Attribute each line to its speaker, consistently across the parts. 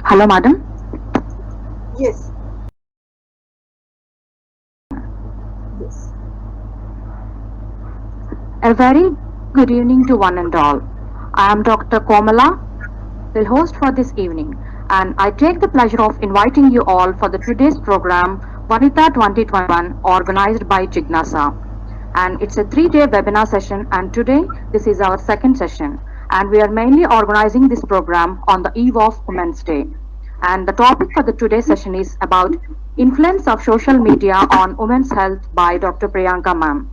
Speaker 1: Hello, madam.
Speaker 2: Yes. Yes.
Speaker 1: A very good evening to one and all. I am Dr. Komala, the host for this evening, and I take the pleasure of inviting you all for the today's program, Vanita 2021, organized by Jignasa. And it's a 3-day webinar session, and today this is our second session. And we are mainly organizing this program on the eve of Women's Day. And the topic for the today's session is about influence of social media on women's health by Dr. Priyanka ma'am.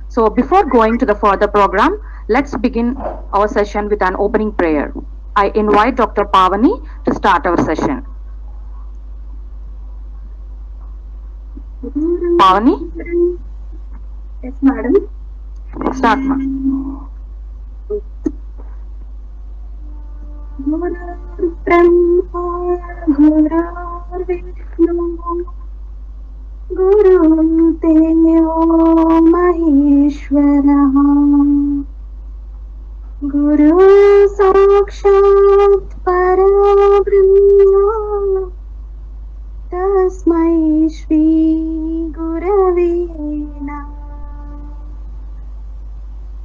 Speaker 1: So before going to the further program, let's begin our session with an opening prayer. I invite Dr. Pavani to start our session. Pavani,
Speaker 2: Yes, madam.
Speaker 1: start ma'am.
Speaker 2: Brahma Guru Guru Deo Maheshwara Guru Sakshat Parabrahma Tasmai Shri Gurave Namah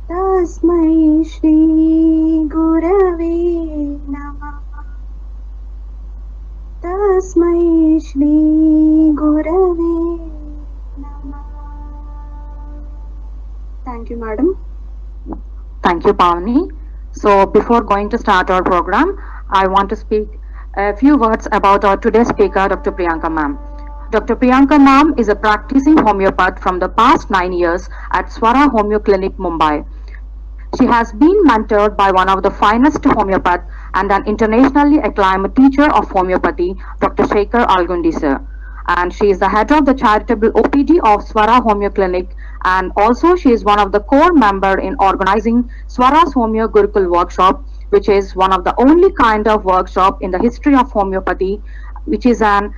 Speaker 2: Tasmai Shri Gurave Namah Tasmai Shri Gurave Namah. Thank you, madam.
Speaker 1: Thank you, Pavani. So before going to start our program, I want to speak a few words about our today's speaker, Dr. Priyanka ma'am. Dr. Priyanka ma'am is a practicing homeopath from the past 9 years at Swara Homeo Clinic, Mumbai. She has been mentored by one of the finest homeopaths and an internationally acclaimed teacher of homeopathy, Dr. Shekhar Algundgi sir. And she is the head of the charitable OPD of Swara Homeo Clinic, and also she is one of the core member in organizing Swara's Homeo Gurukul workshop, which is one of the only kind of workshop in the history of homeopathy, which is an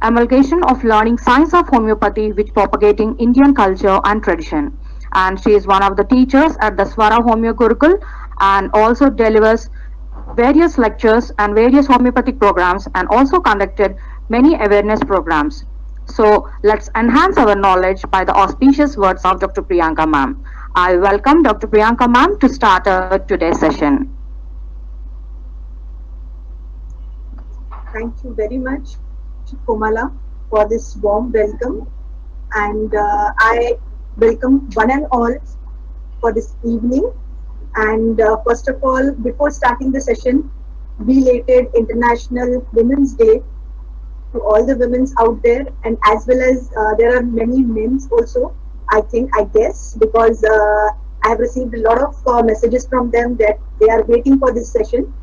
Speaker 1: amalgamation of learning science of homeopathy with propagating Indian culture and tradition. And she is one of the teachers at the Swara Homeo Gurukul and also delivers various lectures and various homeopathic programs and also conducted many awareness programs. So let's enhance our knowledge by the auspicious words of Dr. Priyanka ma'am. I welcome Dr. Priyanka ma'am to start today's session.
Speaker 2: Thank you very much, Komala, for this warm welcome. And I welcome one and all for this evening. And first of all, before starting the session, belated International Women's Day to all the women out there, and as well as there are many men also, I guess, because I have received a lot of messages from them that they are waiting for this session.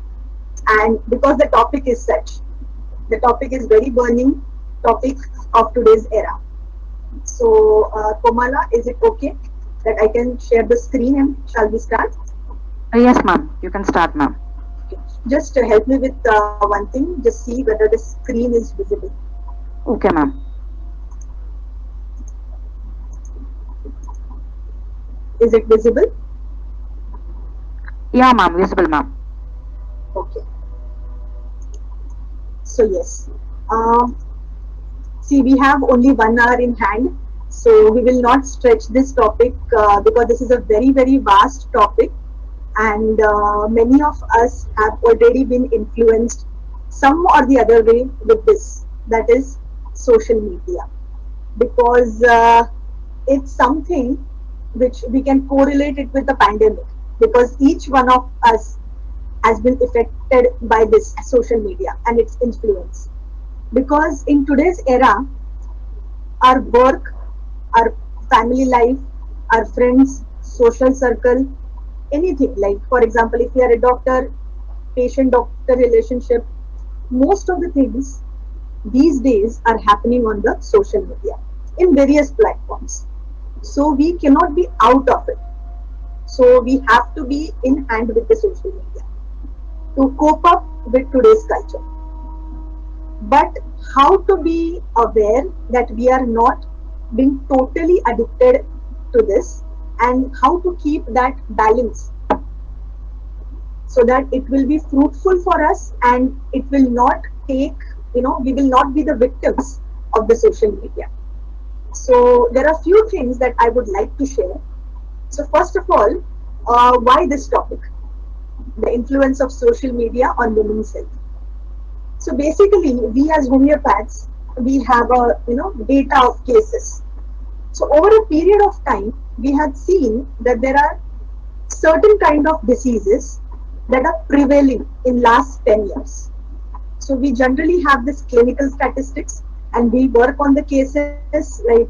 Speaker 2: And because the topic is such, the topic is very burning topic of today's era. So, Komala, is it okay that I can share the screen and shall we start?
Speaker 1: Yes, ma'am. You can start, ma'am.
Speaker 2: Just help me with one thing. Just see whether the screen is visible.
Speaker 1: Okay, ma'am.
Speaker 2: Is it visible?
Speaker 1: Yeah, ma'am. Visible, ma'am.
Speaker 2: Okay. So yes. See, we have only 1 hour in hand, so we will not stretch this topic because this is a very, very vast topic, and many of us have already been influenced some or the other way with this, that is social media, because it's something which we can correlate it with the pandemic, because each one of us has been affected by this social media and its influence. Because in today's era, our work, our family life, our friends, social circle, anything, like for example, if you are a doctor, patient doctor relationship, most of the things these days are happening on the social media in various platforms. So we cannot be out of it. So we have to be in hand with the social media to cope up with today's culture. But how to be aware that we are not being totally addicted to this, and how to keep that balance so that it will be fruitful for us and it will not take, we will not be the victims of the social media. So there are few things that I would like to share. So first of all, why this topic? The influence of social media on women's health. So basically, we as homeopaths, we have a data of cases. So over a period of time, we had seen that there are certain kind of diseases that are prevailing in last 10 years. So we generally have this clinical statistics and we work on the cases like,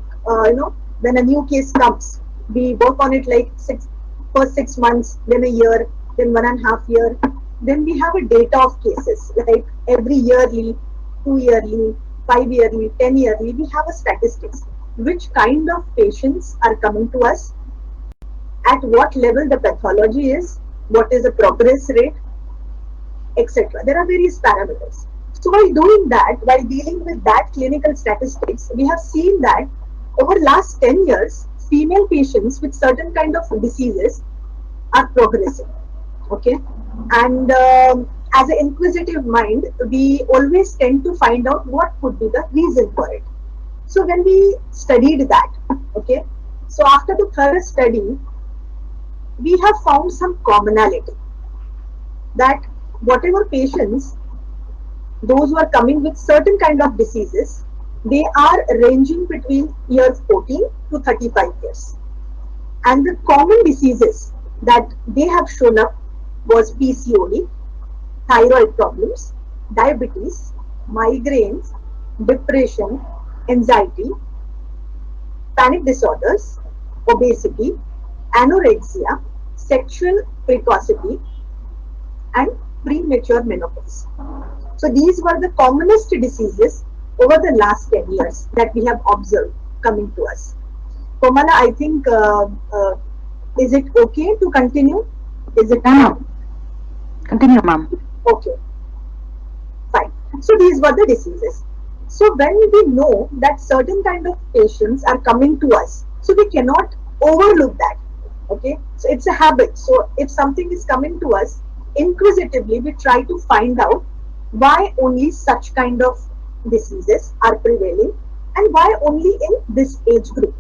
Speaker 2: when a new case comes, we work on it like first 6 months, then a year, then 1.5 year. Then we have a data of cases like every yearly, 2 yearly, 5 yearly, 10 yearly, we have a statistics. Which kind of patients are coming to us, at what level the pathology is, what is the progress rate, etc. There are various parameters. So while doing that, while dealing with that clinical statistics, we have seen that over last 10 years, female patients with certain kind of diseases are progressing. Okay, and as an inquisitive mind, we always tend to find out what could be the reason for it. So when we studied that, okay, so after the thorough study, we have found some commonality that whatever patients, those who are coming with certain kind of diseases, they are ranging between year 14 to 35 years. And the common diseases that they have shown up was PCOD, thyroid problems, diabetes, migraines, depression, anxiety, panic disorders, obesity, anorexia, sexual precocity, and premature menopause. So these were the commonest diseases over the last 10 years that we have observed coming to us. Komala, I think, is it okay to continue? Is it
Speaker 1: No, no. Continue, ma'am.
Speaker 2: okay? Fine. So these were the diseases. So when we know that certain kind of patients are coming to us, so we cannot overlook that. Okay. So it's a habit. So if something is coming to us, inquisitively we try to find out why only such kind of diseases are prevailing and why only in this age group.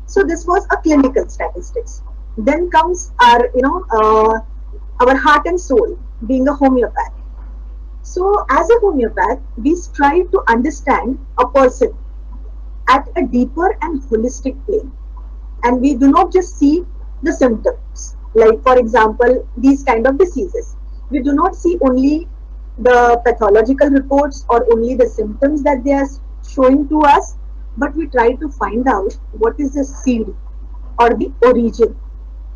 Speaker 2: So this was a clinical statistics. Then comes our, our heart and soul, being a homeopath. So, as a homeopath, we strive to understand a person at a deeper and holistic plane. And we do not just see the symptoms, like, for example, these kind of diseases. We do not see only the pathological reports or only the symptoms that they are showing to us, but we try to find out what is the seed or the origin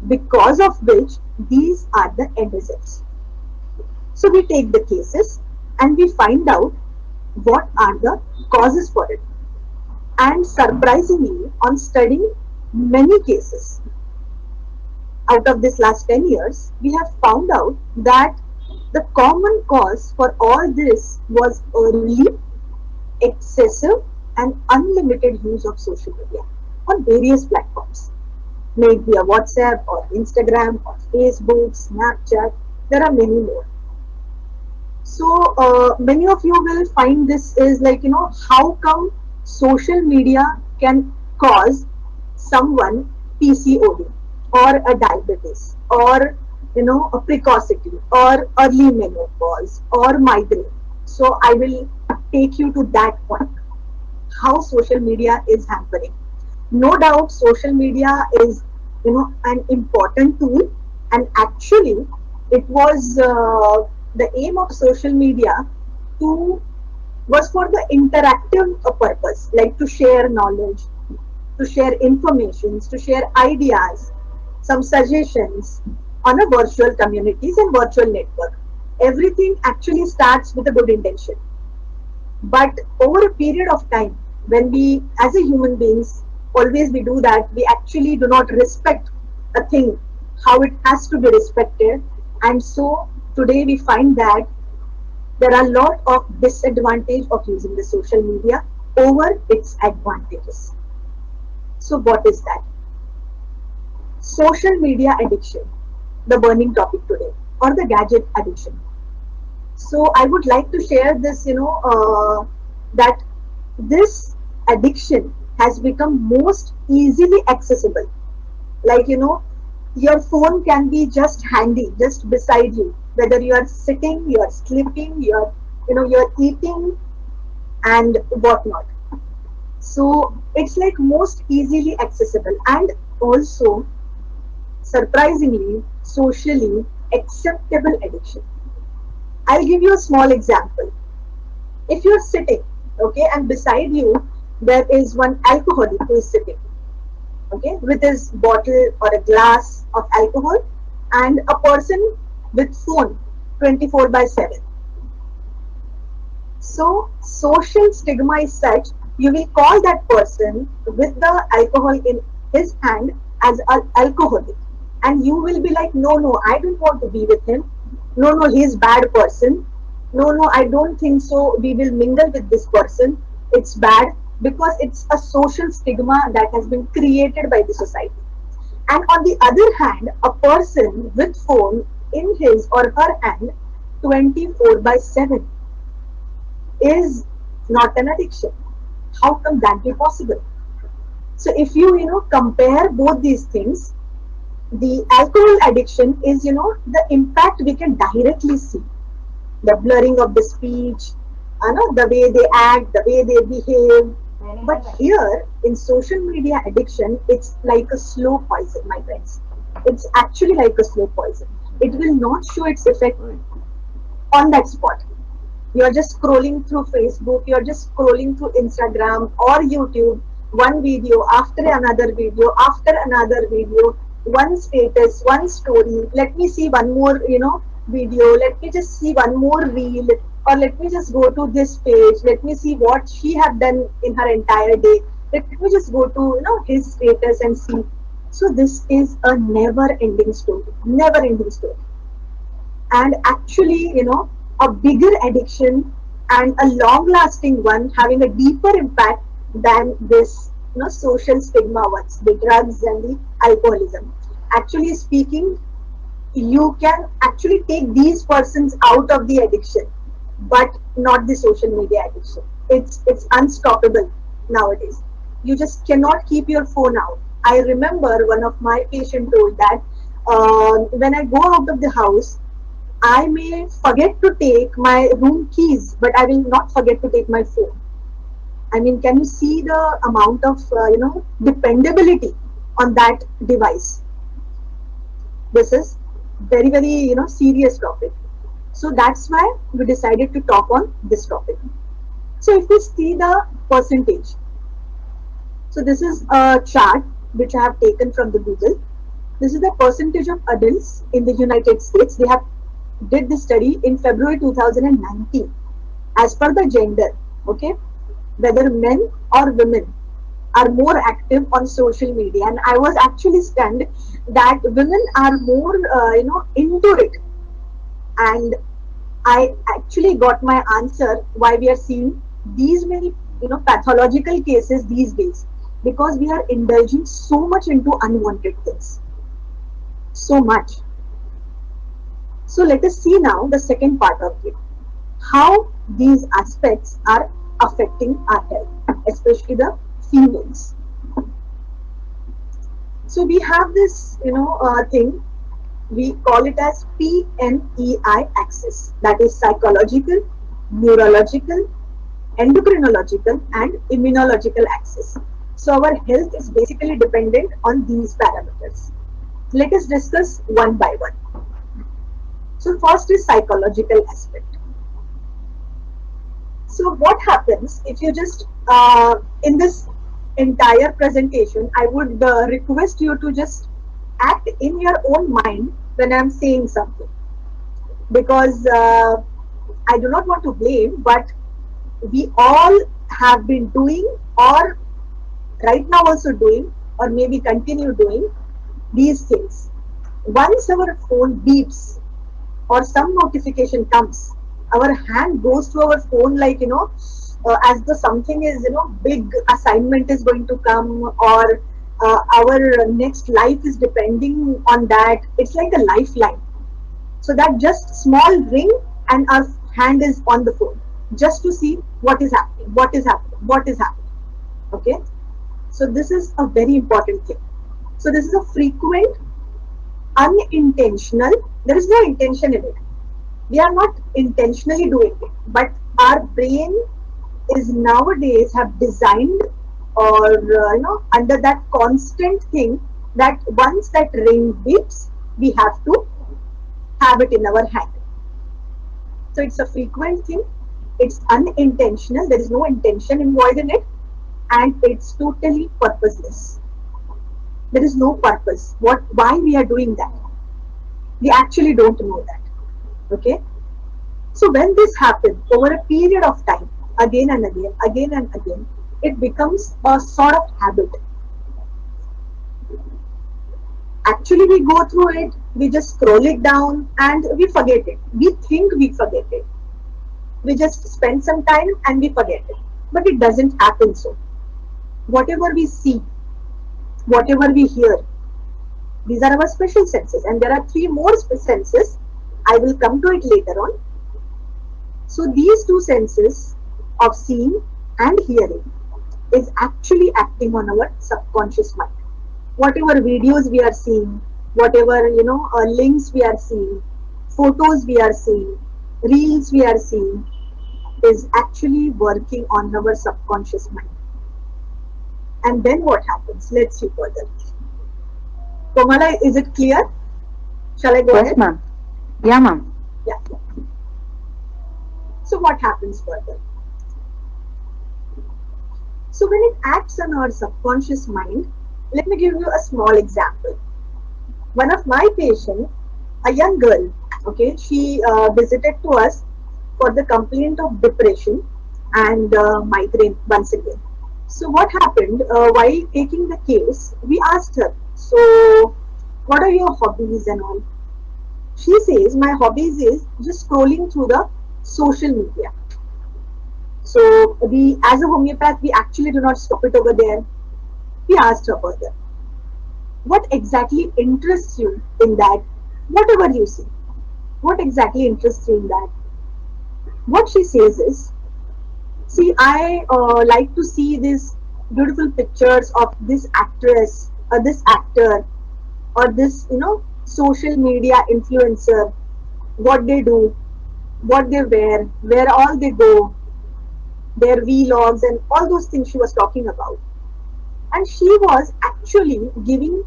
Speaker 2: because of which these are the end results. So we take the cases and we find out what are the causes for it. And surprisingly, on studying many cases out of this last 10 years, we have found out that the common cause for all this was early, excessive, and unlimited use of social media on various platforms. May it be a WhatsApp or Instagram or Facebook, Snapchat, there are many more. So many of you will find this is like, how come social media can cause someone PCOD or a diabetes or a precocity or early menopause or migraine. So I will take you to that point, how social media is hampering. No doubt social media is an important tool, and actually it was the aim of social media to was for the interactive purpose, like to share knowledge, to share informations, to share ideas, some suggestions on a virtual communities and virtual network. Everything actually starts with a good intention, but over a period of time, when we as a human beings, always we do that, we actually do not respect a thing how it has to be respected. And so today we find that there are a lot of disadvantage of using the social media over its advantages. So what is that? Social media addiction, the burning topic today. or the gadget addiction. So I would like to share this, that this addiction has become most easily accessible. Like, your phone can be just handy, just beside you, whether you are sitting, you are sleeping, you're eating and whatnot. So it's like most easily accessible and also surprisingly socially acceptable addiction. I'll give you a small example. If you're sitting, okay, and beside you there is one alcoholic who is sitting, okay, with his bottle or a glass of alcohol, and a person with phone 24 by 7. So social stigma is such, you will call that person with the alcohol in his hand as an alcoholic, and you will be like, no, no, I don't want to be with him. No, no, he is bad person. No, no, I don't think so. We will mingle with this person. It's bad, because it's a social stigma that has been created by the society. And on the other hand, a person with phone in his or her hand 24 by 7 is not an addiction. How come that be possible? So if you compare both these things, the alcohol addiction is the impact we can directly see, the blurring of the speech, the way they act, the way they behave. But here in social media addiction, it's like a slow poison, my friends. It's actually like a slow poison. It will not show its effect on that spot. You're just scrolling through Facebook, you're just scrolling through Instagram or YouTube, one video after another video, one status, one story. Let me see one more, video. Let me just see one more reel, or let me just go to this page. Let me see what she have done in her entire day. Let me just go to his status and see. So this is a never ending story, and actually a bigger addiction and a long lasting one, having a deeper impact than this social stigma ones, the drugs and the alcoholism. Actually speaking, you can actually take these persons out of the addiction, but not the social media addiction. It's unstoppable nowadays. You just cannot keep your phone out. I remember one of my patient told that, when I go out of the house, I may forget to take my room keys, but I will not forget to take my phone. I mean, can you see the amount of dependability on that device? This is very serious topic. So that's why we decided to talk on this topic. So if we see the percentage, so this is a chart which I have taken from the Google. This is the percentage of adults in the United States. They have did this study in February 2019 as per the gender, okay, whether men or women are more active on social media. And I was actually stunned that women are more into it, and I actually got my answer why we are seeing these many pathological cases these days, because we are indulging so much into unwanted things, so much. So let us see now the second part of it, how these aspects are affecting our health, especially the females. So we have this, thing, we call it as PNEI axis, that is psychological, neurological, endocrinological and immunological axis. So our health is basically dependent on these parameters. Let us discuss one by one. So first is psychological aspect. So what happens if you just, in this entire presentation, I would request you to just act in your own mind when I'm saying something, because I do not want to blame, but we all have been doing, or right now also doing, or maybe continue doing these things. Once our phone beeps or some notification comes, our hand goes to our phone like, as the something is, big assignment is going to come, or our next life is depending on that. It's like a lifeline. So that just small ring and our hand is on the phone just to see what is happening, what is happening, what is happening. Okay. So this is a very important thing. So this is a frequent, unintentional, there is no intention in it. We are not intentionally doing it, but our brain is nowadays have designed or under that constant thing that once that ring beeps, we have to have it in our hand. So it's a frequent thing, it's unintentional, there is no intention involved in it, and it's totally purposeless. There is no purpose. Why we are doing that? We actually don't know that. Okay. So when this happens over a period of time, again and again, again and again, it becomes a sort of habit. Actually, we go through it, we just scroll it down and we forget it. We think we forget it. We just spend some time and we forget it. But it doesn't happen so. Whatever we see, whatever we hear, these are our special senses. And there are three more senses. I will come to it later on. So these two senses of seeing and hearing is actually acting on our subconscious mind. Whatever videos we are seeing, whatever links we are seeing, photos we are seeing, reels we are seeing, is actually working on our subconscious mind. And then what happens? Let's see further. Komala, is it clear? Shall I go
Speaker 1: Yes,
Speaker 2: ahead?
Speaker 1: ma'am. Yeah, ma'am.
Speaker 2: Yeah. So what happens further? So when it acts on our subconscious mind, let me give you a small example. One of my patients, a young girl, okay, she visited to us for the complaint of depression and migraine once again. So what happened while taking the case, we asked her, so what are your hobbies and all? She says, my hobbies is just scrolling through the social media. So we, as a homeopath, we actually do not stop it over there. We asked her further, what exactly interests you in that? Whatever you see, what exactly interests you in that? What she says is, see, I like to see these beautiful pictures of this actress or this actor or this, social media influencer, what they do, what they wear, where all they go, their vlogs and all those things she was talking about. And she was actually giving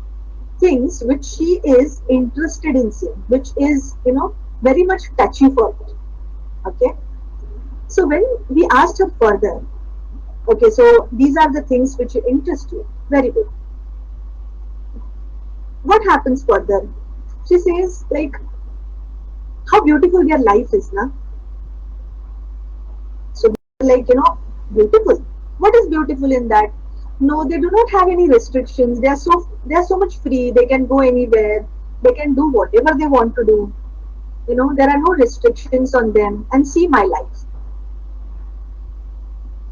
Speaker 2: things which she is interested in seeing, which is, very much touchy for her. Okay. So when we asked her further, okay, so these are the things which interest you. Very good. What happens further? She says, like, how beautiful their life is, na? So, like, beautiful. What is beautiful in that? No, they do not have any restrictions. They are so much free. They can go anywhere. They can do whatever they want to do. There are no restrictions on them. And see my life.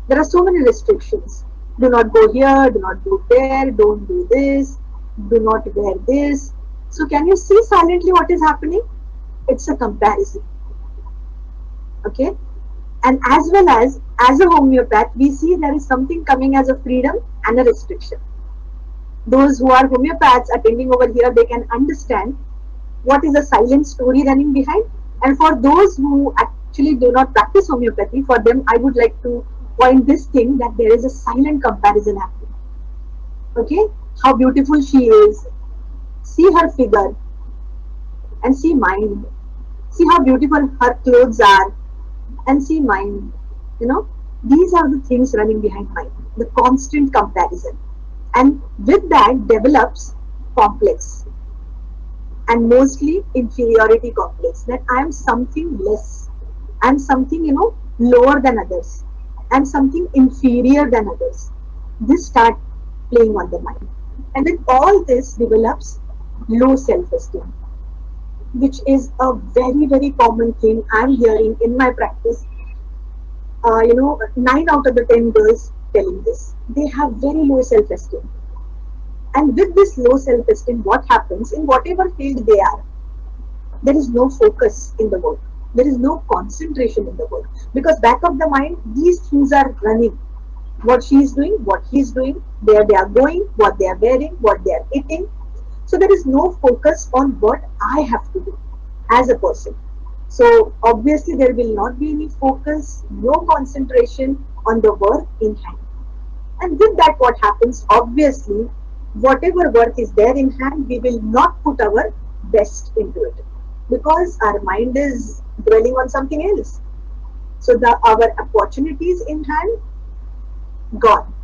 Speaker 2: There are so many restrictions. Do not go here. Do not go there. Don't do this. Do not wear this. So can you see silently what is happening? It's a comparison. Okay. And as well as a homeopath, we see there is something coming as a freedom and a restriction. Those who are homeopaths attending over here, they can understand what is a silent story running behind. And for those who actually do not practice homeopathy, for them, I would like to point this thing that there is a silent comparison happening. Okay, how beautiful she is. See her figure and see mine. See how beautiful her clothes are and see mine. These are the things running behind mine. The constant comparison. And with that develops complex and mostly inferiority complex, that I am something less. I am something, lower than others. I am something inferior than others. This start playing on the mind. And then all this develops low self-esteem, which is a very, very common thing I'm hearing in my practice. 9 out of the 10 girls telling this. They have very low self-esteem. And with this low self-esteem, what happens in whatever field they are? There is no focus in the work. There is no concentration in the work. Because back of the mind, these things are running. What she is doing, what he is doing, where they are going, what they are wearing, what they are eating. So there is no focus on what I have to do as a person. So obviously there will not be any focus, no concentration on the work in hand. And with that, what happens? Obviously, whatever work is there in hand, we will not put our best into it because our mind is dwelling on something else. So the our opportunities in hand gone.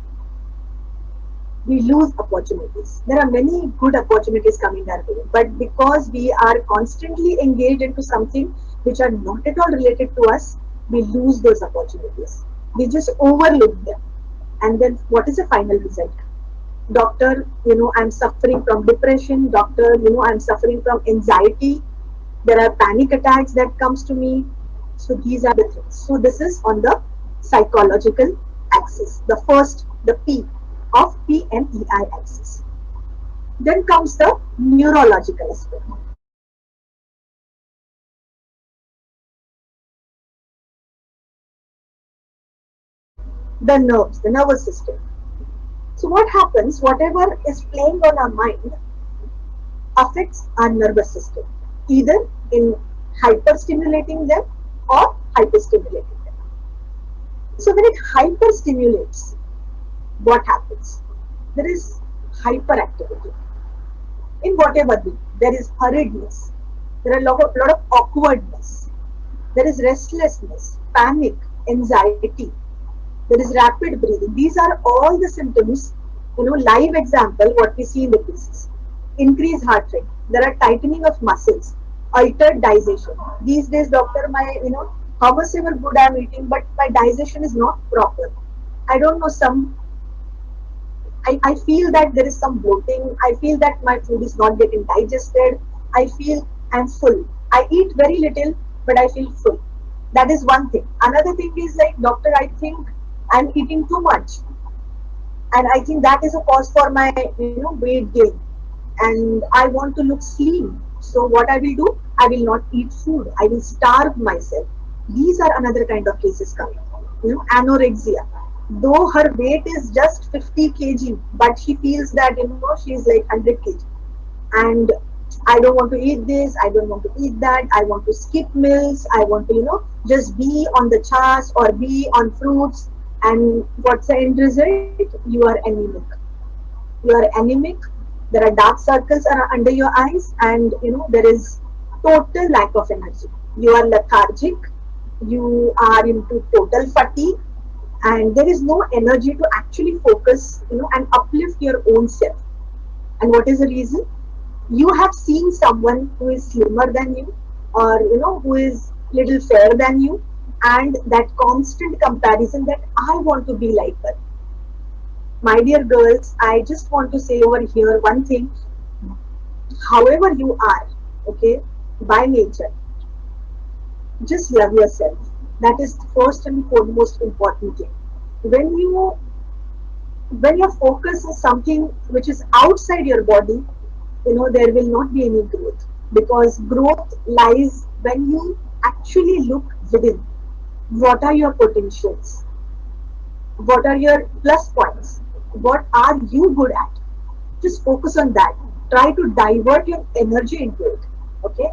Speaker 2: We lose opportunities. There are many good opportunities coming our way, but because we are constantly engaged into something which are not at all related to us, we lose those opportunities. We just overlook them. And then what is the final result? Doctor, I'm suffering from depression. Doctor, I'm suffering from anxiety. There are panic attacks that comes to me. So these are the things. So this is on the psychological axis, the first, the P of PMEI axis. Then comes the neurological aspect, the nerves, the nervous system. So what happens, whatever is playing on our mind affects our nervous system, either in hyperstimulating them or hyperstimulating them. So when it hyperstimulates, what happens? There is hyperactivity in whatever way. There is hurriedness. There are lot of awkwardness. There is restlessness, panic, anxiety. There is rapid breathing. These are all the symptoms, live example, what we see in the cases. Increased heart rate. There are tightening of muscles, altered digestion. These days, doctor, how much ever good I am eating, but my digestion is not proper. I don't know, I feel that there is some bloating. I feel that my food is not getting digested. I feel I'm full. I eat very little, but I feel full. That is one thing. Another thing is like, doctor, I think I'm eating too much. And I think that is a cause for my, weight gain. And I want to look slim. So what I will do, I will not eat food. I will starve myself. These are another kind of cases coming. Anorexia. Though her weight is just 50 kg, but she feels that she is like 100 kg, and I don't want to eat this, I don't want to eat that, I want to skip meals, I want to just be on the chas or be on fruits. And what's the end result? You are anemic. You are anemic. There are dark circles under your eyes, and there is total lack of energy. You are lethargic. You are into total fatigue, and there is no energy to actually focus, and uplift your own self. And what is the reason? You have seen someone who is slimmer than you, or who is little fair than you, and that constant comparison that I want to be like her. My dear girls, I just want to say over here one thing. However you are, okay, by nature, just love yourself. That is first and foremost important thing. When you when your focus is something which is outside your body, there will not be any growth, because growth lies when you actually look within. What are your potentials? What are your plus points? What are you good at? Just focus on that. Try to divert your energy into it. Okay.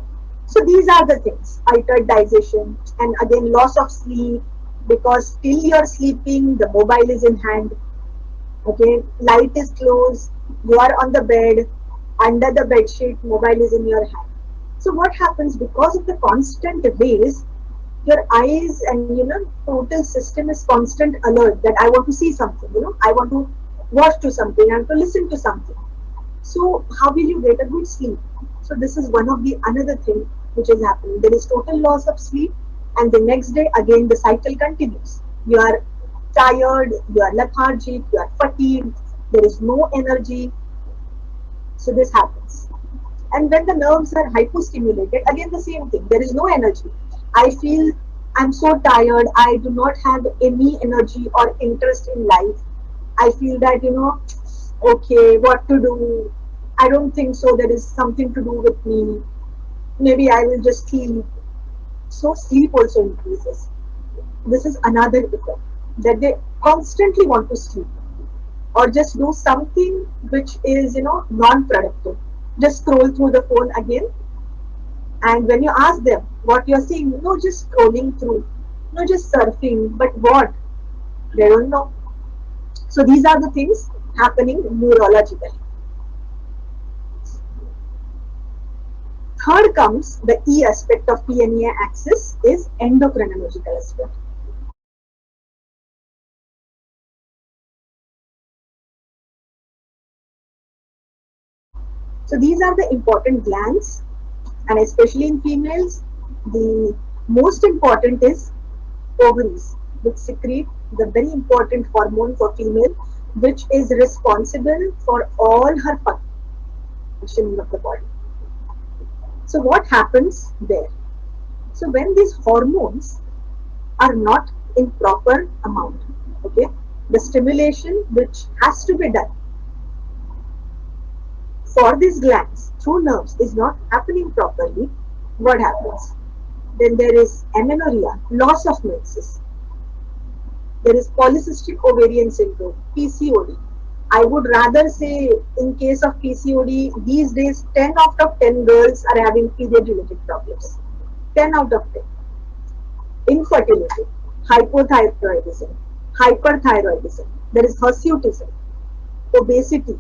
Speaker 2: So these are the things: altered digestion, and again loss of sleep, because till you're sleeping, the mobile is in hand. Okay, light is closed, you are on the bed, under the bed sheet, mobile is in your hand. So what happens, because of the constant rays, your eyes and total system is constant alert that I want to see something, I want to watch to something, I want to listen to something. So how will you get a good sleep? So this is one of the another thing which is happening. There is total loss of sleep, and the next day again the cycle continues. You are tired, you are lethargic, you are fatigued, there is no energy. So this happens. And when the nerves are hypostimulated, again the same thing. There is no energy. I feel I'm so tired. I do not have any energy or interest in life. I feel that, okay, what to do? I don't think so. There is something to do with me. Maybe I will just sleep. So sleep also increases. This is another effect, that they constantly want to sleep or just do something which is, non-productive. Just scroll through the phone again, and when you ask them what you're seeing, no, just scrolling through, no, just surfing, but what? They don't know. So these are the things happening neurologically. Third comes the E aspect of PNEA axis is endocrinological aspect. So these are the important glands, and especially in females, the most important is ovaries, which secrete the very important hormone for female, which is responsible for all her functioning of the body. So what happens there? So when these hormones are not in proper amount, okay, the stimulation which has to be done for these glands through nerves is not happening properly, what happens? Then there is amenorrhea, loss of menses. There is polycystic ovarian syndrome, PCOD. I would rather say, in case of PCOD, these days 10 out of 10 girls are having period related problems. 10 out of 10. Infertility, hypothyroidism, hyperthyroidism, there is hirsutism, obesity,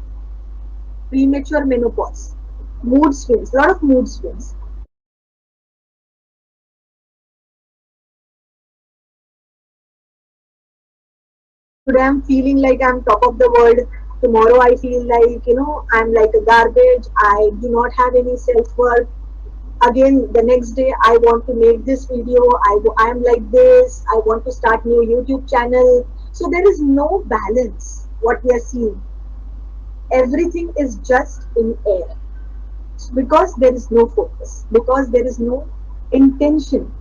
Speaker 2: premature menopause, mood swings, a lot of mood swings. Today I'm feeling like I'm top of the world. Tomorrow I feel like, I'm like a garbage. I do not have any self worth. Again, the next day I want to make this video. I'm like this. I want to start new YouTube channel. So there is no balance. What we are seeing, everything is just in air because there is no focus, because there is no intention.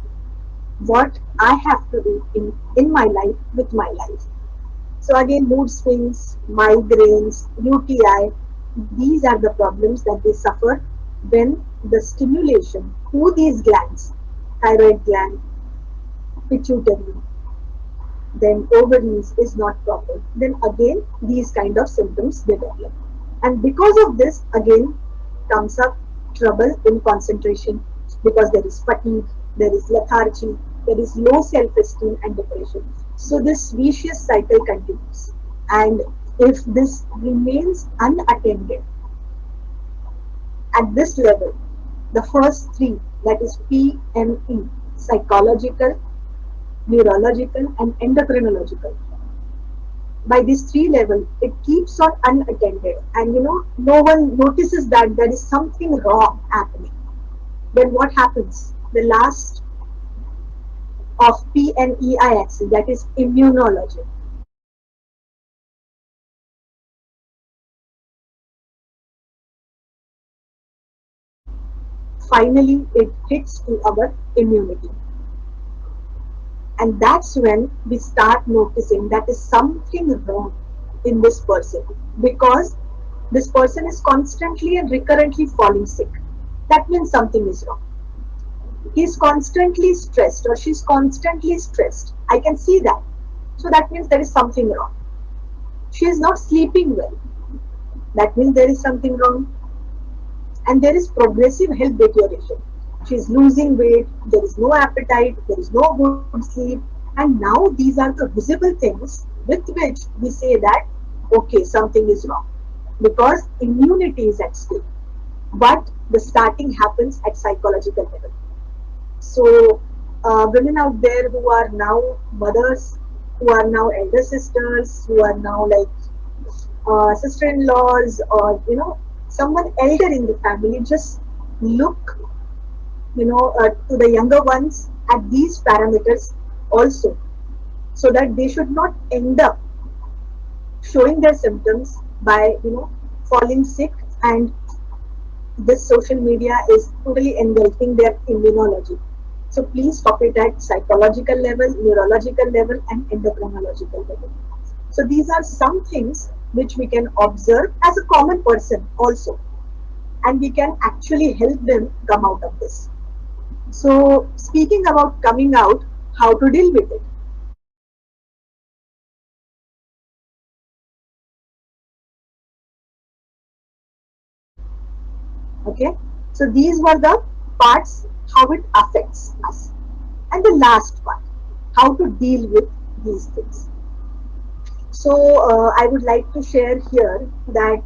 Speaker 2: What I have to do in my life with my life. So again, mood swings, migraines, UTI, these are the problems that they suffer when the stimulation through these glands, thyroid gland, pituitary, then ovaries is not proper. Then again, these kind of symptoms they develop. And because of this, again, comes up trouble in concentration because there is fatigue, there is lethargy, there is low self-esteem and depression. So this vicious cycle continues. And if this remains unattended at this level, the first three, that is PME, psychological, neurological, and endocrinological, by these three levels, it keeps on unattended, and no one notices that there is something wrong happening. Then what happens? The last of PNEI axis, that is immunology. Finally, it hits to our immunity. And that's when we start noticing that is something wrong in this person, because this person is constantly and recurrently falling sick. That means something is wrong. He's constantly stressed or she's constantly stressed. I can see that. So that means there is something wrong. She is not sleeping well. That means there is something wrong. And there is progressive health deterioration. She is losing weight, there is no appetite, there is no good sleep. And now these are the visible things with which we say that, okay, something is wrong. Because immunity is at stake. But the starting happens at psychological level. So, women out there who are now mothers, who are now elder sisters, who are now like sister-in-laws, or someone elder in the family, just look, to the younger ones at these parameters also, so that they should not end up showing their symptoms by falling sick, and this social media is totally engulfing their immunology. So please stop it at psychological level, neurological level, and endocrinological level. So these are some things which we can observe as a common person also. and we can actually help them come out of this. So, speaking about coming out, how to deal with it. Okay, so these were the parts how it affects us. And the last part, how to deal with these things. So I would like to share here that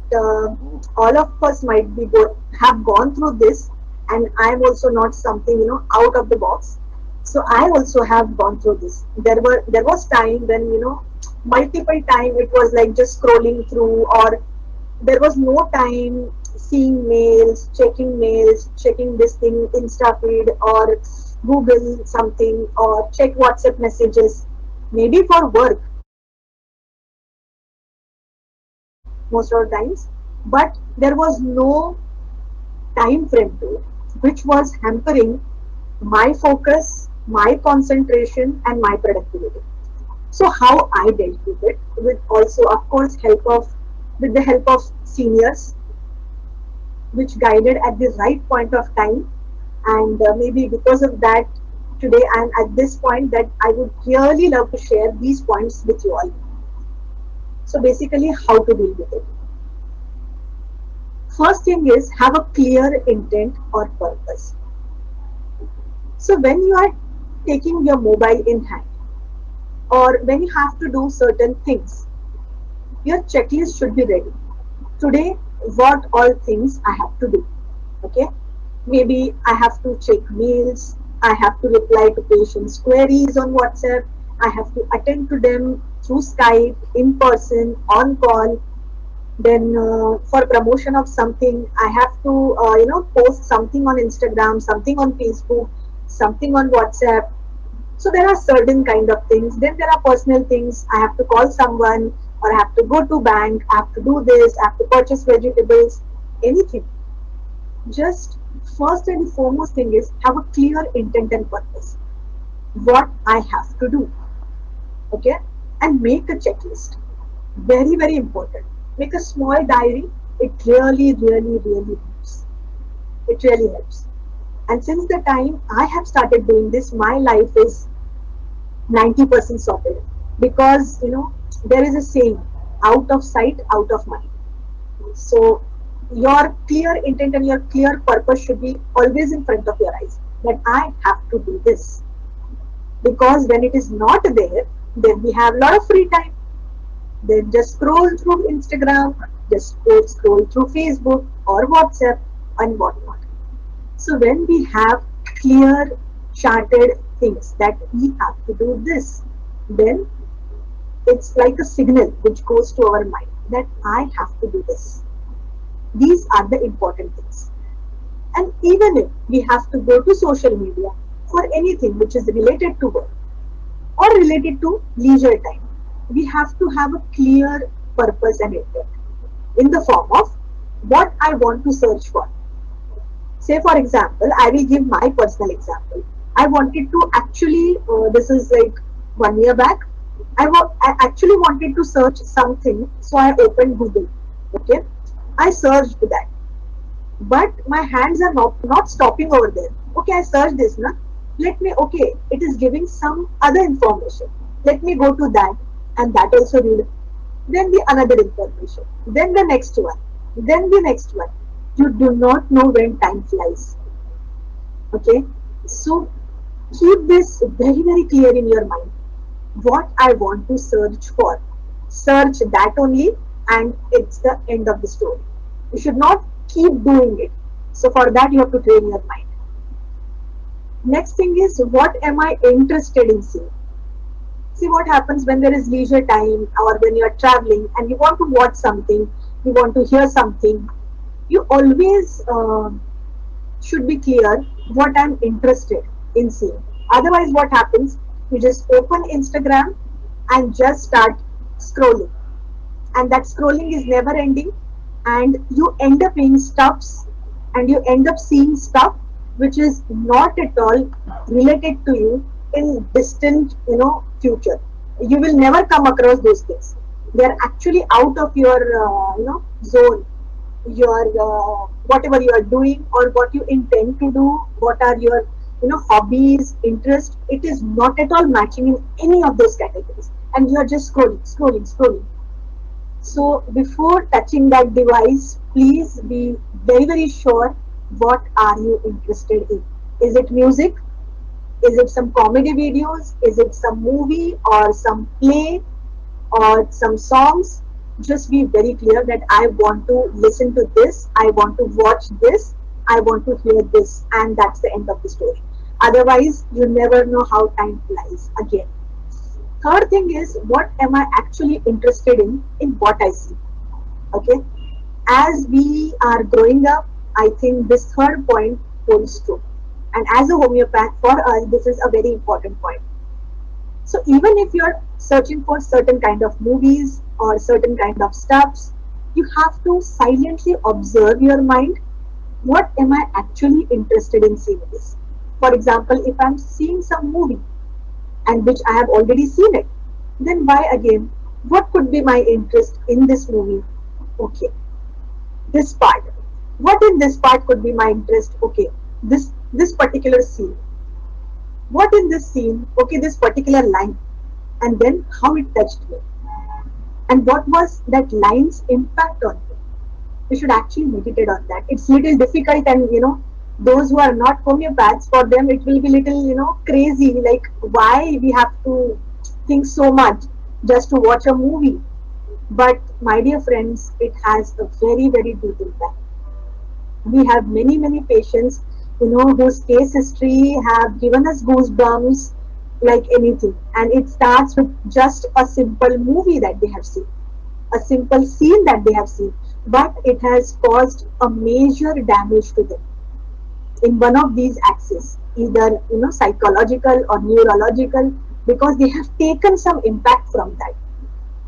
Speaker 2: all of us might be have gone through this, and I am also not something out of the box. So I also have gone through this. There was time when multiple time it was like just scrolling through, or there was no time seeing mails, checking this thing, Insta feed, or Google something, or check WhatsApp messages, maybe for work most of the times, but there was no time frame to it, which was hampering my focus, my concentration, and my productivity. So how I dealt with it, with also of course with the help of seniors, which guided at the right point of time, and maybe because of that, today I'm at this point that I would really love to share these points with you all. So basically, how to deal with it. First thing is have a clear intent or purpose. So when you are taking your mobile in hand, or when you have to do certain things, your checklist should be ready. Today, what all things I have to do. Okay, maybe I have to check mails, I have to reply to patients' queries on WhatsApp, I have to attend to them through Skype, in person, on call. Then for promotion of something, I have to post something on Instagram, something on Facebook, something on WhatsApp. So there are certain kind of things. Then there are personal things. I have to call someone, or I have to go to bank, I have to do this, I have to purchase vegetables, anything. Just first and foremost thing is have a clear intent and purpose. What I have to do. Okay? And make a checklist. Very, very important. Make a small diary. It really, really, really helps. It really helps. And since the time I have started doing this, my life is 90% sorted. Because, there is a saying, out of sight, out of mind. So, your clear intent and your clear purpose should be always in front of your eyes. That I have to do this. Because when it is not there, then we have a lot of free time. Then just scroll through Instagram, just scroll through Facebook or WhatsApp and whatnot. So when we have clear, charted things that we have to do this, then it's like a signal which goes to our mind that I have to do this. These are the important things. And even if we have to go to social media for anything which is related to work or related to leisure time, we have to have a clear purpose and intent in the form of what I want to search for. Say, for example, I will give my personal example. I wanted to actually, this is like 1 year back, I actually wanted to search something, so I opened Google. Okay, I searched that, but my hands are not stopping over there. Okay, I searched this now. Let me, okay, it is giving some other information. Let me go to that, and that also read. Then the another information. Then the next one. Then the next one. You do not know when time flies. Okay, so keep this very, very clear in your mind. What I want to search for. Search that only, and it's the end of the story. You should not keep doing it. So for that you have to train your mind. Next thing is, what am I interested in seeing? See what happens when there is leisure time, or when you are traveling and you want to watch something, you want to hear something. You always should be clear what I'm interested in seeing. Otherwise, what happens? You just open Instagram and just start scrolling, and that scrolling is never ending, and you end up in stuffs, and you end up seeing stuff which is not at all related to you in distant future. You will never come across those things. They are actually out of your zone. your whatever you are doing or what you intend to do, what are your hobbies, interest, it is not at all matching in any of those categories, and you are just scrolling. So before touching that device, please be very, very sure what are you interested in. Is it music? Is it some comedy videos? Is it some movie or some play or some songs? Just be very clear that I want to listen to this, I want to watch this, I want to hear this, and that's the end of the story. Otherwise, you never know how time flies again. Third thing is, what am I actually interested in what I see? Okay, as we are growing up, I think this third point holds true, and as a homeopath, for us this is a very important point. So even if you're searching for certain kind of movies or certain kind of stuffs, you have to silently observe your mind. What am I actually interested in seeing this? For example, if I'm seeing some movie and which I have already seen it, then why again? What could be my interest in this movie? Okay, this part. What in this part could be my interest? Okay, this particular scene. What in this scene? Okay, this particular line, and then how it touched me, and what was that line's impact on me. We should actually meditate on that. It's little difficult, and those who are not homeopaths, for them it will be little crazy, like why we have to think so much just to watch a movie. But my dear friends, it has a very, very deep impact. We have many, many patients whose case history have given us goosebumps like anything, and it starts with just a simple movie that they have seen, a simple scene that they have seen, but it has caused a major damage to them in one of these axes, either psychological or neurological, because they have taken some impact from that.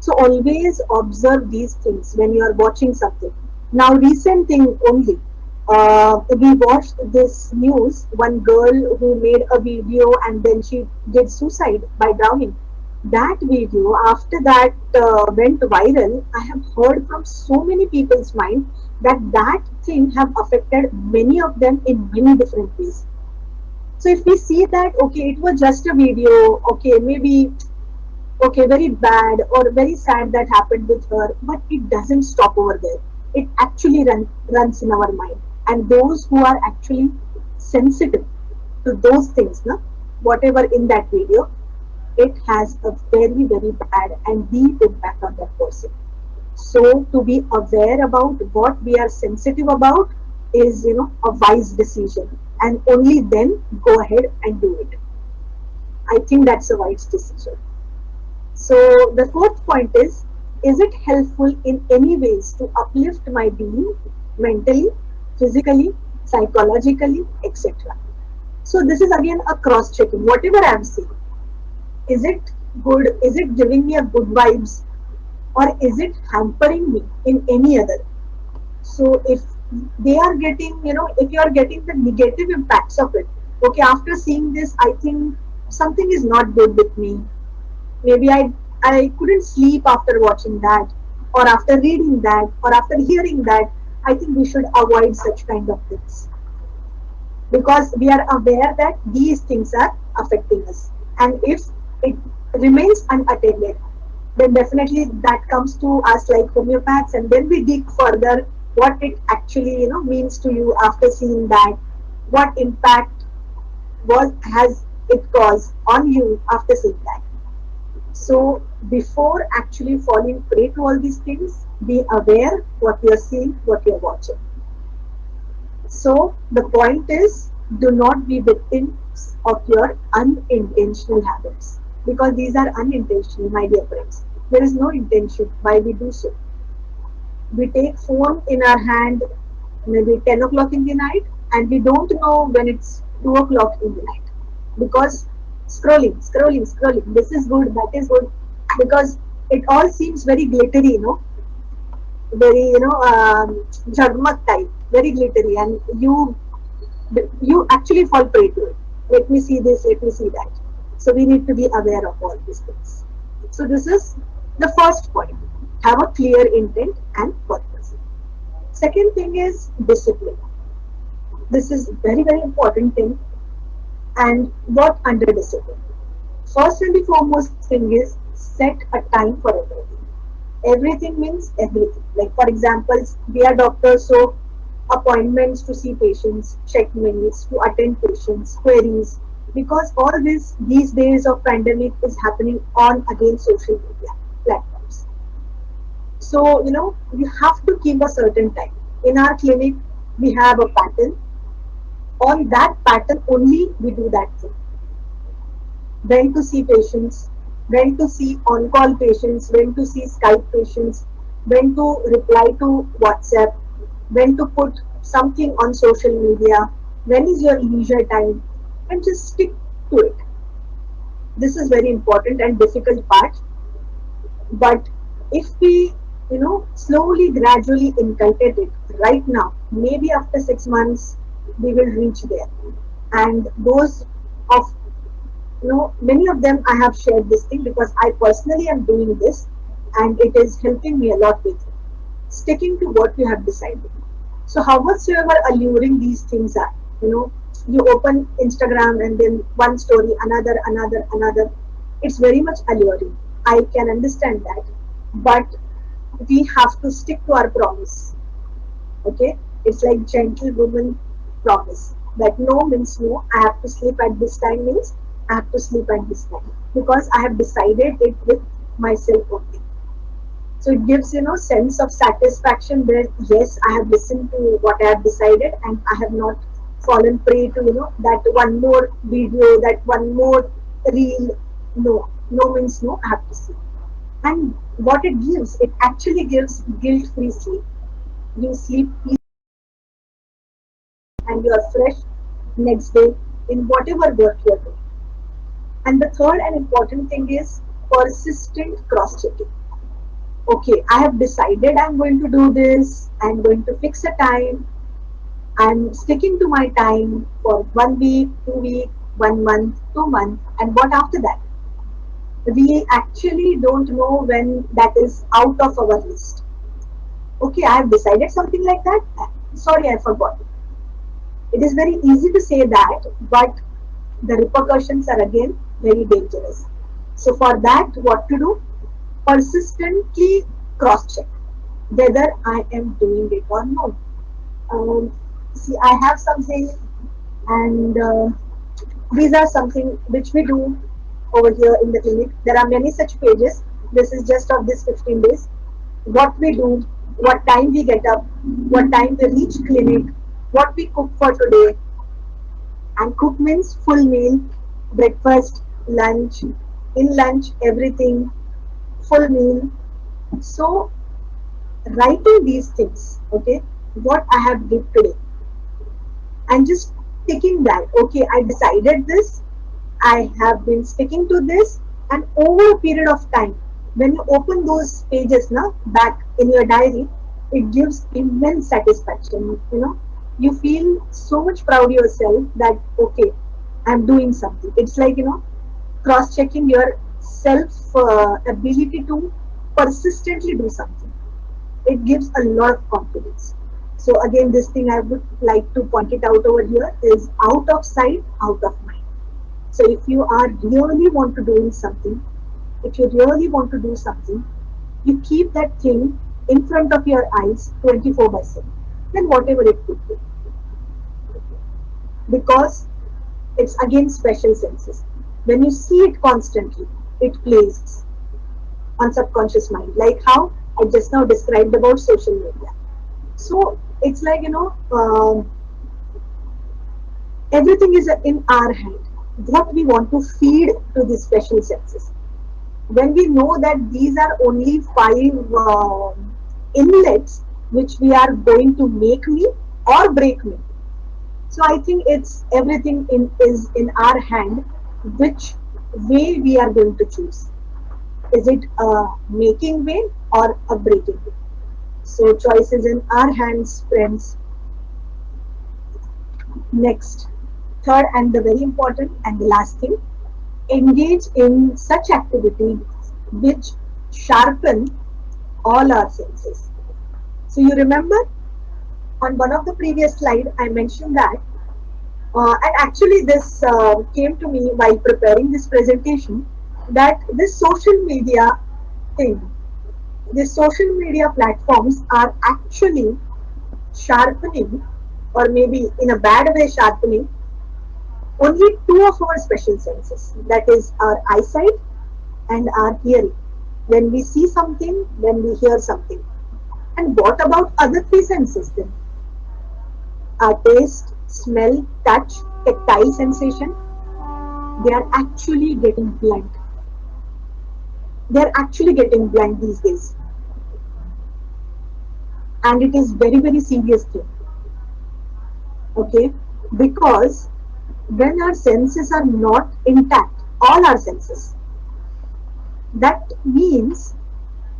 Speaker 2: So always observe these things when you are watching something. Now, recent thing only. We watched this news. One girl who made a video and then she did suicide by drowning. That video, after that went viral, I have heard from so many people's mind that that thing have affected many of them in many different ways. So if we see that, okay, it was just a video, okay, maybe okay, very bad or very sad that happened with her, but it doesn't stop over there. It actually runs in our mind. And those who are actually sensitive to those things, no, whatever in that video, it has a very, very bad and deep impact on that person. So to be aware about what we are sensitive about is, a wise decision. And only then go ahead and do it. I think that's a wise decision. So the fourth point is it helpful in any ways to uplift my being mentally, physically, psychologically, etc. So this is again a cross checking. Whatever I am seeing, is it good? Is it giving me a good vibes, or is it hampering me in any other? So if they are getting, if you are getting the negative impacts of it, okay, after seeing this, I think something is not good with me. Maybe I couldn't sleep after watching that, or after reading that, or after hearing that. I think we should avoid such kind of things, because we are aware that these things are affecting us. And if it remains unattended, then definitely that comes to us like homeopaths, and then we dig further what it actually means to you after seeing that, what impact was has it caused on you after seeing that. So before actually falling prey to all these things, be aware what you're seeing, what you're watching. So the point is, do not be victims of your unintentional habits, because these are unintentional, my dear friends. There is no intention why we do so. We take phone in our hand maybe 10 o'clock in the night, and we don't know when it's 2 o'clock in the night, because scrolling, this is good, that is good, because it all seems very glittery, very jagmat type, very glittery, and you actually fall prey to it. Let me see this, let me see that. So we need to be aware of all these things. So this is the first point. Have a clear intent and purpose. Second thing is discipline. This is very, very important thing. And what under discipline? First and the foremost thing is set a time for everything. Everything means everything. Like for example, we are doctors, so appointments to see patients, check mails, to attend patients, queries, because all this these days of pandemic is happening on again social media platforms. So you have to keep a certain time. In our clinic, we have a pattern. On that pattern only we do that thing. When to see patients, when to see on-call patients, when to see Skype patients, when to reply to WhatsApp, when to put something on social media, when is your leisure time, and just stick to it. This is very important and difficult part, but if we slowly, gradually inculcate it right now, maybe after 6 months we will reach there. And those of many of them I have shared this thing because I personally am doing this, and it is helping me a lot with sticking to what you have decided. So, however alluring these things are, you open Instagram and then one story, another. It's very much alluring. I can understand that, but we have to stick to our promise. Okay, it's like gentlewoman promise that no means no. I have to sleep at this time means I have to sleep at this time because I have decided it with myself only. So it gives sense of satisfaction where yes, I have listened to what I have decided and I have not fallen prey to that one more video, that one more reel. No, no means no. I have to sleep. And what it gives, it actually gives guilt-free sleep. You sleep and you are fresh next day in whatever work you are doing. And the third and important thing is persistent cross checking. Okay, I have decided I'm going to do this, I'm going to fix a time, I'm sticking to my time for 1 week, 2 week, 1 month, 2 months, and what after that? We actually don't know when that is out of our list. Okay, I have decided something like that. Sorry, I forgot. It is very easy to say that, but the repercussions are again very dangerous. So for that, what to do? Persistently cross-check whether I am doing it or not. See, I have something, and these are something which we do over here in the clinic. There are many such pages. This is just of this 15 days. What we do, what time we get up, what time we reach clinic, what we cook for today, and cook means full meal, breakfast, lunch, in lunch, everything, full meal. So writing these things, okay, what I have did today, and just taking that, okay, I decided this, I have been sticking to this, and over a period of time, when you open those pages now back in your diary, it gives immense satisfaction. You feel so much proud of yourself that okay, I'm doing something. It's like cross-checking your self ability to persistently do something. It gives a lot of confidence. So again, this thing I would like to point it out over here is out of sight, out of mind. So if you are really want to doing something, if you really want to do something, you keep that thing in front of your eyes 24/7. Then whatever it could be, because it's again special senses. When you see it constantly, it plays on subconscious mind, like how I just now described about social media. So it's like everything is in our hand. What we want to feed to these special senses. When we know that these are only five inlets which we are going to make me or break me. So I think it's everything is in our hand. Which way we are going to choose? Is it a making way or a breaking way? So choice is in our hands, friends. Next, third and the very important and the last thing, engage in such activity which sharpen all our senses. So you remember, On one of the previous slide, I mentioned that, and actually this came to me while preparing this presentation, that this social media thing, these social media platforms are actually sharpening, or maybe in a bad way sharpening, only two of our special senses, that is our eyesight and our hearing. When we see something, when we hear something. And what about other three senses then? Our taste, smell, touch, tactile sensation, they are actually getting blunt. They are actually getting blunt these days. And it is very, very serious thing. Okay? Because when our senses are not intact, all our senses, that means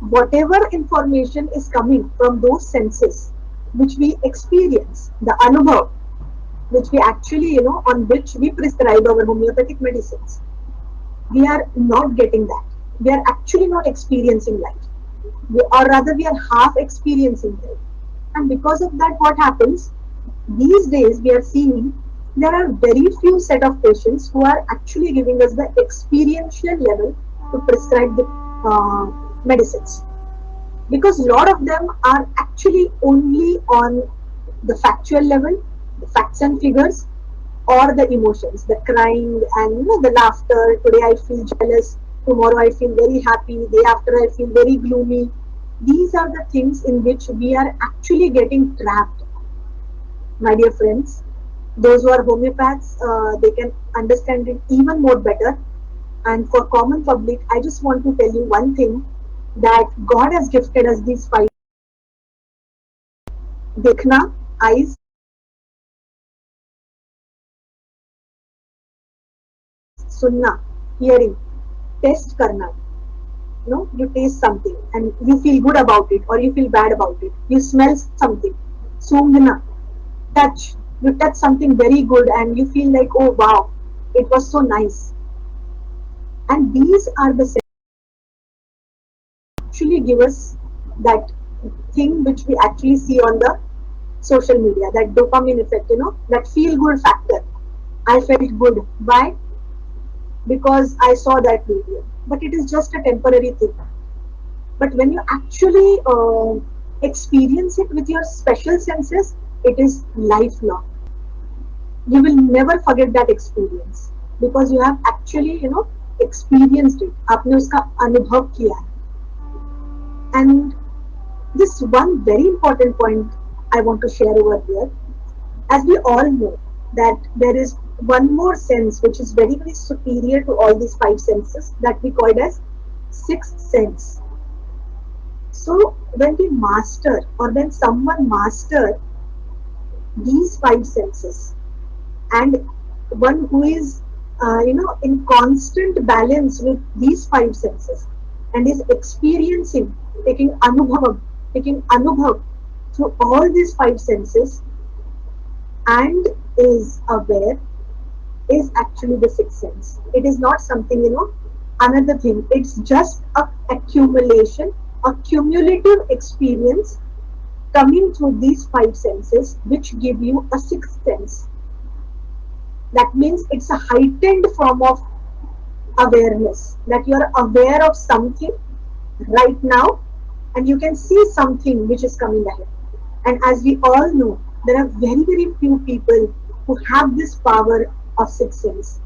Speaker 2: whatever information is coming from those senses which we experience, the anubhav, which we actually, on which we prescribe our homeopathic medicines, we are not getting that. We are actually not experiencing life. Or rather, we are half experiencing life. And because of that, what happens? These days, we are seeing there are very few set of patients who are actually giving us the experiential level to prescribe the medicines, because a lot of them are actually only on the factual level, the facts and figures, or the emotions, the crying and the laughter. Today I feel jealous, tomorrow I feel very happy, day after I feel very gloomy. These are the things in which we are actually getting trapped, my dear friends. Those who are homeopaths, they can understand it even more better. And for common public, I just want to tell you one thing, that God has gifted us these five: देखना, eyes, सुनना, hearing, taste करना. You taste something and you feel good about it or you feel bad about it. You smell something, सूंघना. Touch, you touch something very good and you feel like, oh wow, it was so nice. And these are the actually give us that thing which we actually see on the social media, that dopamine effect, that feel good factor. I felt good. Why? Because I saw that video. But it is just a temporary thing. But when you actually experience it with your special senses, it is lifelong. You will never forget that experience, because you have actually, experienced it. आपने उसका अनुभव किया है. And this one very important point I want to share over here, as we all know that there is one more sense which is very, very superior to all these five senses, that we call it as sixth sense. So when we master, or when someone master these five senses, and one who is in constant balance with these five senses and is experiencing, taking anubhav through all these five senses, and is aware, is actually the sixth sense. It is not something, another thing. It's just a accumulation, a cumulative experience coming through these five senses, which give you a sixth sense. That means it's a heightened form of awareness, that you're aware of something right now and you can see something which is coming ahead. And as we all know, there are very, very few people who have this power of sixth sense.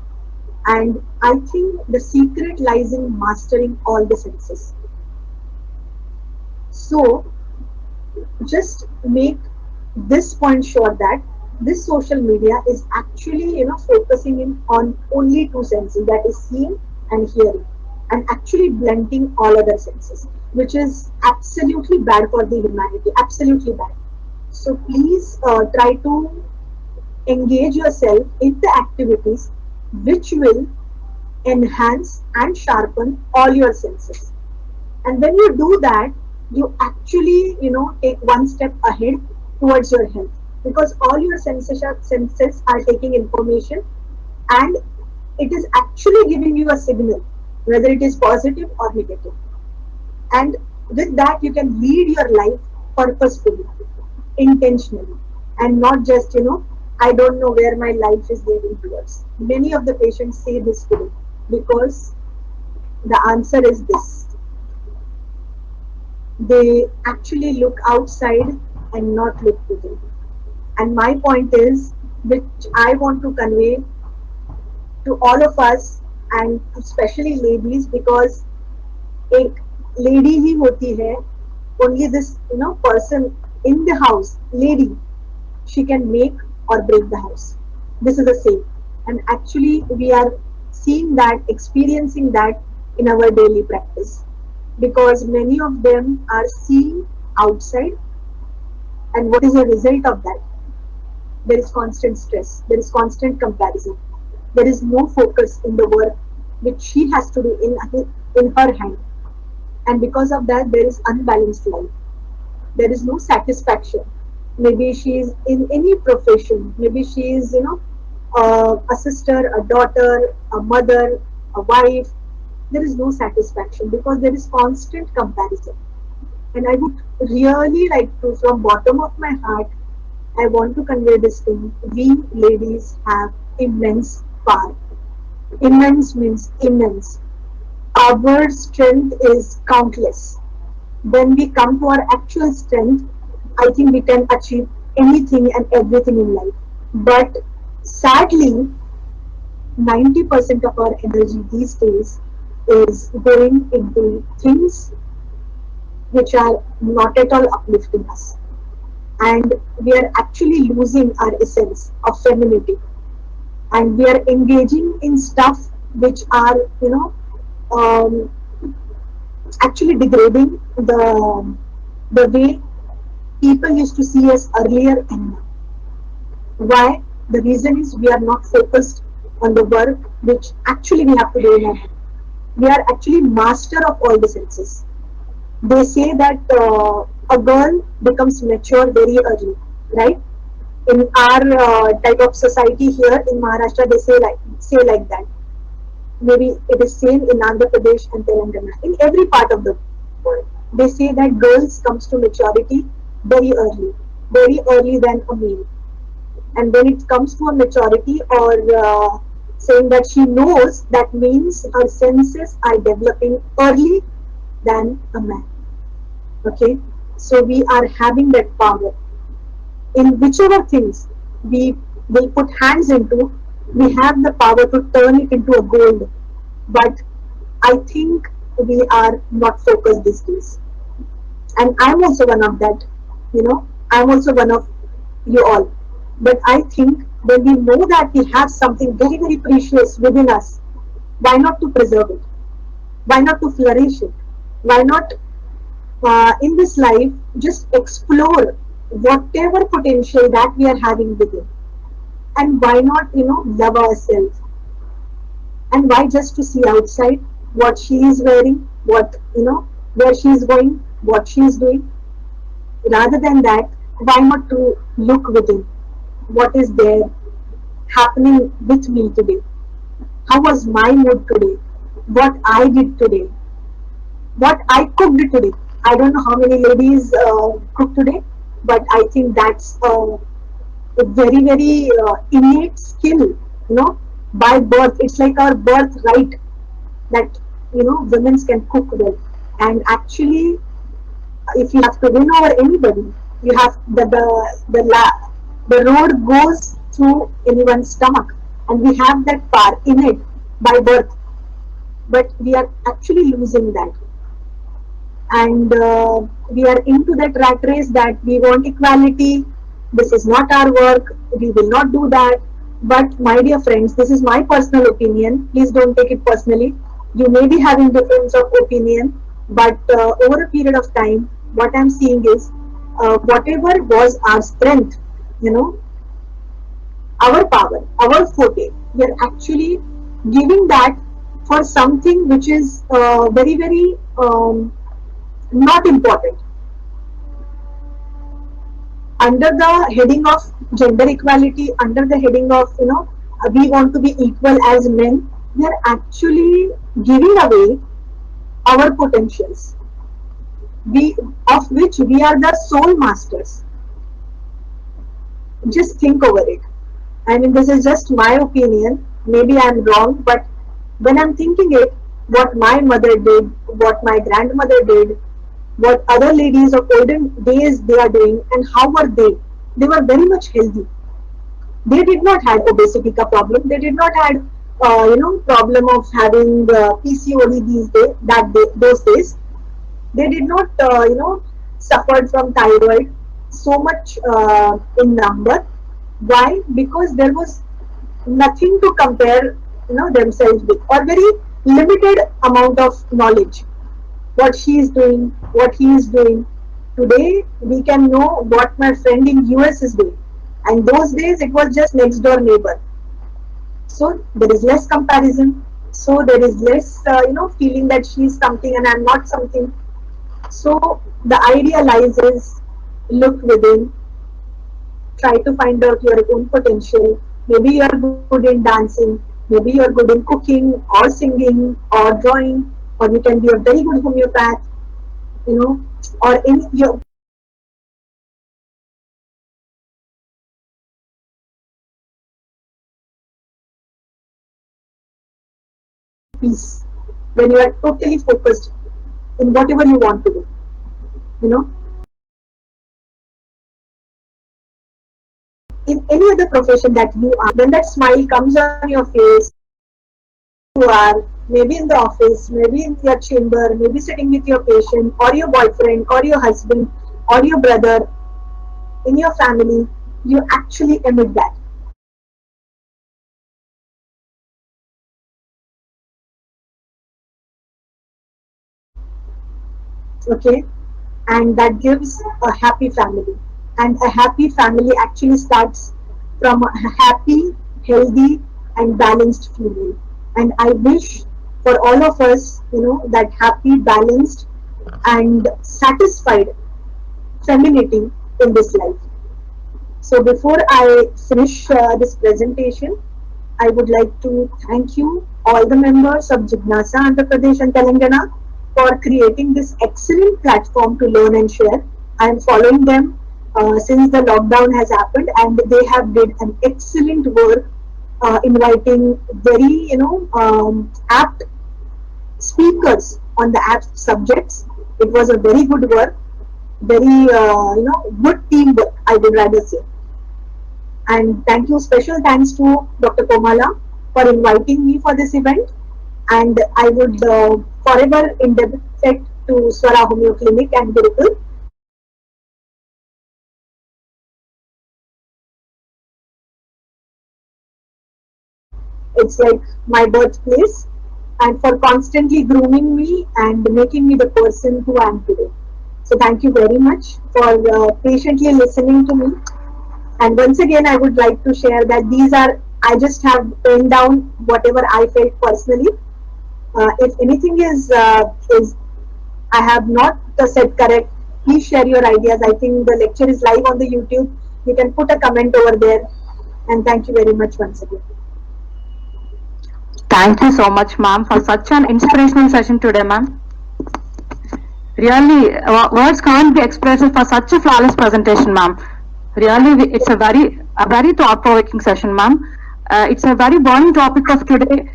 Speaker 2: And I think the secret lies in mastering all the senses. So just make this point sure that this social media is actually, focusing in on only two senses, that is seeing and hearing, and actually blunting all other senses, which is absolutely bad for the humanity, absolutely bad. So please try to engage yourself in the activities which will enhance and sharpen all your senses. And when you do that, you actually, take one step ahead towards your health, because all your senses are taking information, and it is actually giving you a signal, whether it is positive or negative. And with that, you can lead your life purposefully, intentionally. and not just, I don't know where my life is leading towards. Many of the patients say this today because the answer is this: they actually look outside and not look within. And my point is, which I want to convey to all of us, and especially ladies, because एक lady ही होती है, only this, person in the house, lady, she can make or break the house. This is the same. And actually we are seeing that, experiencing that in our daily practice, because many of them are seeing outside, and what is the result of that? There is constant stress, there is constant comparison, there is no focus in the work which she has to do in her hand, and because of that there is unbalanced life. There is no satisfaction. Maybe she is in any profession, maybe she is, a sister, a daughter, a mother, a wife. There is no satisfaction because there is constant comparison. And I would really like to, from bottom of my heart, I want to convey this thing: we ladies have immense power. Immense means immense. Our strength is countless. When we come to our actual strength, I think we can achieve anything and everything in life. But sadly, 90% of our energy these days is going into things which are not at all uplifting us. And we are actually losing our essence of femininity. And we are engaging in stuff which are, um, actually degrading the way people used to see us earlier and now. Why? The reason is we are not focused on the work which actually we have to do in our hand. We are actually master of all the senses. They say that a girl becomes mature very early, right? In our type of society here in Maharashtra, they say like that. Maybe it is same in Andhra Pradesh and Telangana. In every part of the world, they say that girls comes to maturity very early than a male. And when it comes to a maturity, or saying that she knows, that means her senses are developing early than a man. Okay, so we are having that power in whichever things we will put hands into. We have the power to turn it into a gold. But I think we are not focused these days, and I'm also one of that. I'm also one of you all. But I think when we know that we have something very, very precious within us, why not to preserve it? Why not to flourish it? Why not, in this life, just explore whatever potential that we are having within? And why not, love ourselves? And why just to see outside what she is wearing, where she is going, what she is doing? Rather than that, why not to look within? What is there happening with me today? How was my mood today? What I did today? What I cooked today? I don't know how many ladies cook today, but I think that's a very, very innate skill. By birth, it's like our birthright that women can cook well. And actually, if you have to win over anybody, you have the road goes through anyone's stomach, and we have that power in it by birth. But we are actually losing that, and we are into that rat race that we want equality. This is not our work. We will not do that. But my dear friends, this is my personal opinion. Please don't take it personally. You may be having difference of opinion, but over a period of time, what I'm seeing is, whatever was our strength, you know, our power, our forte, we are actually giving that for something which is very, very not important. Under the heading of gender equality, under the heading of, we want to be equal as men, we are actually giving away our potentials, we of which we are the sole masters. Just think over it. I mean, this is just my opinion. Maybe I'm wrong, but when I'm thinking it, what my mother did, what my grandmother did, what other ladies of olden days they are doing, and how were they? They were very much healthy. They did not had obesity ka problem. They did not had problem of having PCOD these days. Those days, they did not suffered from thyroid so much in number. Why? Because there was nothing to compare themselves with, or very limited amount of knowledge. What she is doing, what he is doing. Today we can know what my friend in US is doing, and those days it was just next door neighbor. So there is less comparison. So there is less feeling that she is something and I'm not something. So the idea lies is look within, try to find out your own potential. Maybe you are good in dancing, maybe you are good in cooking or singing or drawing, or you can be a very good homeopath, you know, or in your peace when you are totally focused in whatever you want to do. You know, in any other profession that you are, when that smile comes on your face, you are maybe in the office, maybe in your chamber, maybe sitting with your patient or your boyfriend or your husband or your brother in your family, you actually emit that. Okay, and that gives a happy family, and a happy family actually starts from a happy, healthy and balanced female. And I wish for all of us, that happy, balanced and satisfied femininity in this life. So before I finish this presentation, I would like to thank you, all the members of Jignasa Andhra Pradesh and Telangana, for creating this excellent platform to learn and share. I am following them since the lockdown has happened, and they have did an excellent work, inviting very apt speakers on the apt subjects. It was a very good work, very good teamwork, I would rather say. And thank you, special thanks to Dr. Komala for inviting me for this event. And I would forever indebted to Swara Homeo Clinic and Gurukul. It's like my birthplace, and for constantly grooming me and making me the person who I am today. So thank you very much for patiently listening to me. And once again, I would like to share that these are, I just have penned down whatever I felt personally. If anything is I have not said correct, please share your ideas. I think the lecture is live on the YouTube. You can put a comment over there. And thank you very much once again.
Speaker 1: Thank you so much, ma'am, for such an inspirational session today, ma'am. Really, words can't be expressed for such a flawless presentation, ma'am. Really, it's a very thought-provoking session, ma'am. It's a very burning topic of today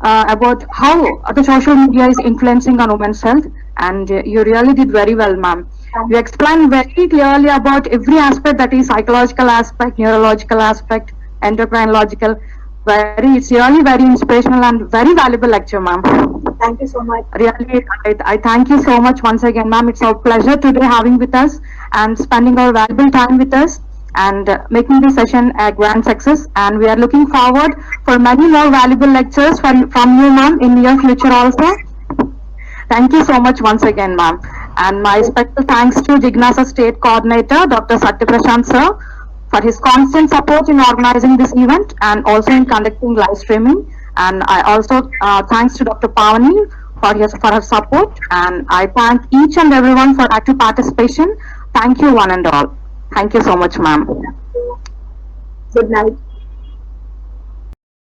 Speaker 1: about how the social media is influencing on women's health, and you really did very well, ma'am. You explained very clearly about every aspect, that is psychological aspect, neurological aspect, endocrinological. It's really very inspirational and very valuable lecture, ma'am.
Speaker 2: Thank you so much.
Speaker 1: Really, I thank you so much once again, ma'am. It's our pleasure today having with us and spending our valuable time with us and making this session a grand success. And we are looking forward for many more valuable lectures from you, ma'am, in near future also. Thank you so much once again, ma'am. And my special thanks to Jignasa State Coordinator, Dr. Satyaprashant sir, for his constant support in organizing this event and also in conducting live streaming. And I also thanks to Dr. Pavani for her support. And I thank each and everyone for active participation. Thank you, one and all. Thank you so much, ma'am.
Speaker 2: Good night.